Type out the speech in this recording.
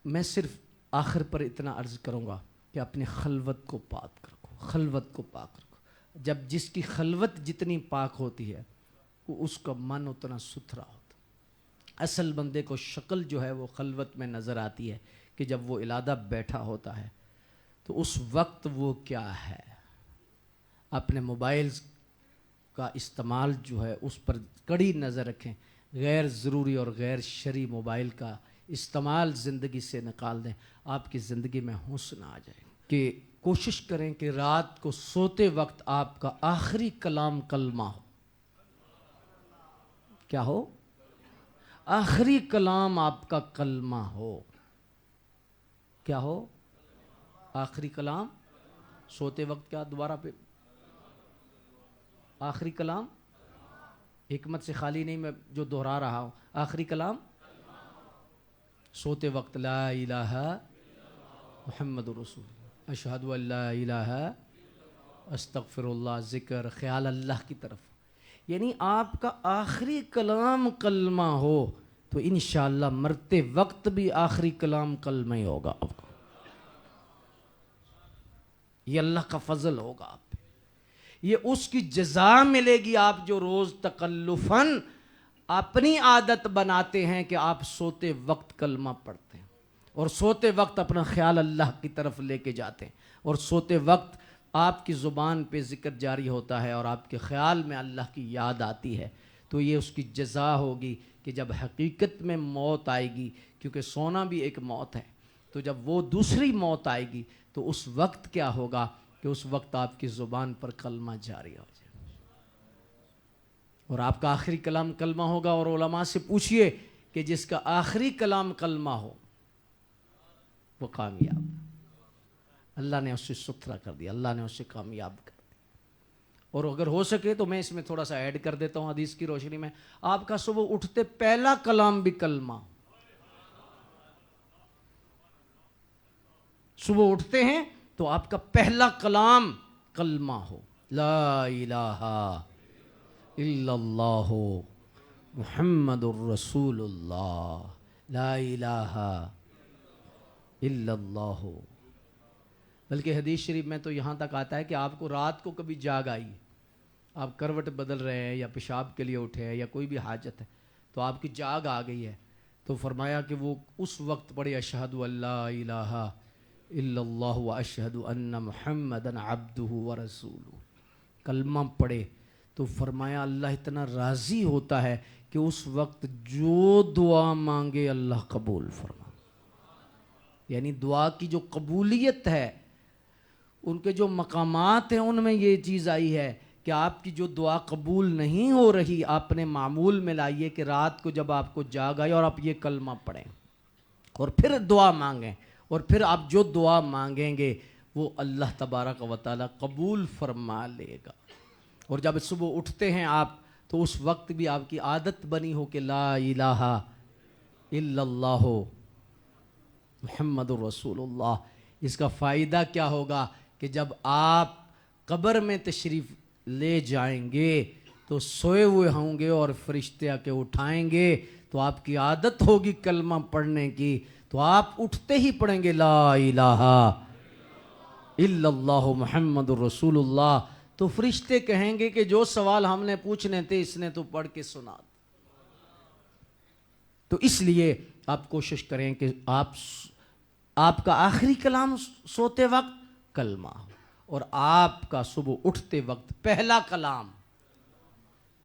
میں صرف آخر پر اتنا عرض کروں گا کہ اپنے خلوت کو پاک رکھو، خلوت کو پاک رکھو۔ جب جس کی خلوت جتنی پاک ہوتی ہے وہ اس کا من اتنا ستھرا ہوتا۔ اصل بندے کو شکل جو ہے وہ خلوت میں نظر آتی ہے کہ جب وہ علادہ بیٹھا ہوتا ہے تو اس وقت وہ کیا ہے۔ اپنے موبائلز کا استعمال جو ہے اس پر کڑی نظر رکھیں، غیر ضروری اور غیر شرعی موبائل کا استعمال زندگی سے نکال دیں، آپ کی زندگی میں حسن آ جائے۔ کہ کوشش کریں کہ رات کو سوتے وقت آپ کا آخری کلام کلمہ ہو۔ کیا ہو؟ آخری کلام آپ کا کلمہ ہو۔ کیا ہو؟ آخری کلام سوتے وقت کیا؟ دوبارہ پہ آخری کلام حکمت سے خالی نہیں، میں جو دہرا رہا ہوں، آخری کلام سوتے وقت لا الہ محمد رسول اللہ، اشہد ان لا الہ استغفر اللہ، ذکر خیال اللہ کی طرف۔ یعنی آپ کا آخری کلام کلمہ ہو تو انشاءاللہ مرتے وقت بھی آخری کلام کلمہ ہی ہوگا آپ کو۔ یہ اللہ کا فضل ہوگا آپ پہ، یہ اس کی جزا ملے گی۔ آپ جو روز تکلفاً اپنی عادت بناتے ہیں کہ آپ سوتے وقت کلمہ پڑھتے ہیں اور سوتے وقت اپنا خیال اللہ کی طرف لے کے جاتے ہیں اور سوتے وقت آپ کی زبان پہ ذکر جاری ہوتا ہے اور آپ کے خیال میں اللہ کی یاد آتی ہے، تو یہ اس کی جزا ہوگی کہ جب حقیقت میں موت آئے گی، کیونکہ سونا بھی ایک موت ہے، تو جب وہ دوسری موت آئے گی تو اس وقت کیا ہوگا کہ اس وقت آپ کی زبان پر کلمہ جاری ہو جائے اور آپ کا آخری کلام کلمہ ہوگا۔ اور علماء سے پوچھئے کہ جس کا آخری کلام کلمہ ہو وہ کامیاب، اللہ نے اسے ستھرا کر دیا، اللہ نے اسے کامیاب کر دیا۔ اور اگر ہو سکے تو میں اس میں تھوڑا سا ایڈ کر دیتا ہوں حدیث کی روشنی میں، آپ کا صبح اٹھتے پہلا کلام بھی کلمہ ہو۔ صبح اٹھتے ہیں تو آپ کا پہلا کلام کلمہ ہو، لا الہ الا اللہ محمد الرسول اللہ، لا الہ الا اللہ۔ بلکہ حدیث شریف میں تو یہاں تک آتا ہے کہ آپ کو رات کو کبھی جاگ آئی، آپ کروٹ بدل رہے ہیں یا پیشاب کے لیے اٹھے ہیں یا کوئی بھی حاجت ہے تو آپ کی جاگ آ گئی ہے، تو فرمایا کہ وہ اس وقت پڑھے اشہد ان لا الہ الا اللہ واشہد ان محمدً عبدہ ورسولہ، کلمہ پڑھے تو فرمایا اللہ اتنا راضی ہوتا ہے کہ اس وقت جو دعا مانگے اللہ قبول فرما۔ یعنی دعا کی جو قبولیت ہے، ان کے جو مقامات ہیں ان میں یہ چیز آئی ہے کہ آپ کی جو دعا قبول نہیں ہو رہی، آپ نے معمول میں لائیے کہ رات کو جب آپ کو جاگ آئے اور آپ یہ کلمہ پڑھیں اور پھر دعا مانگیں، اور پھر آپ جو دعا مانگیں گے وہ اللہ تبارک و تعالی قبول فرما لے گا۔ اور جب صبح اٹھتے ہیں آپ تو اس وقت بھی آپ کی عادت بنی ہو کہ لا الہ الا اللہ محمد الرسول اللہ۔ اس کا فائدہ کیا ہوگا کہ جب آپ قبر میں تشریف لے جائیں گے تو سوئے ہوئے ہوں گے اور فرشتے آ کے اٹھائیں گے، تو آپ کی عادت ہوگی کلمہ پڑھنے کی، تو آپ اٹھتے ہی پڑھیں گے لا الہ الا اللہ محمد الرسول اللہ، تو فرشتے کہیں گے کہ جو سوال ہم نے پوچھنے تھے اس نے تو پڑھ کے سنا۔ تو اس لیے آپ کوشش کریں کہ آپ کا آخری کلام سوتے وقت کلمہ ہو اور آپ کا صبح اٹھتے وقت پہلا کلام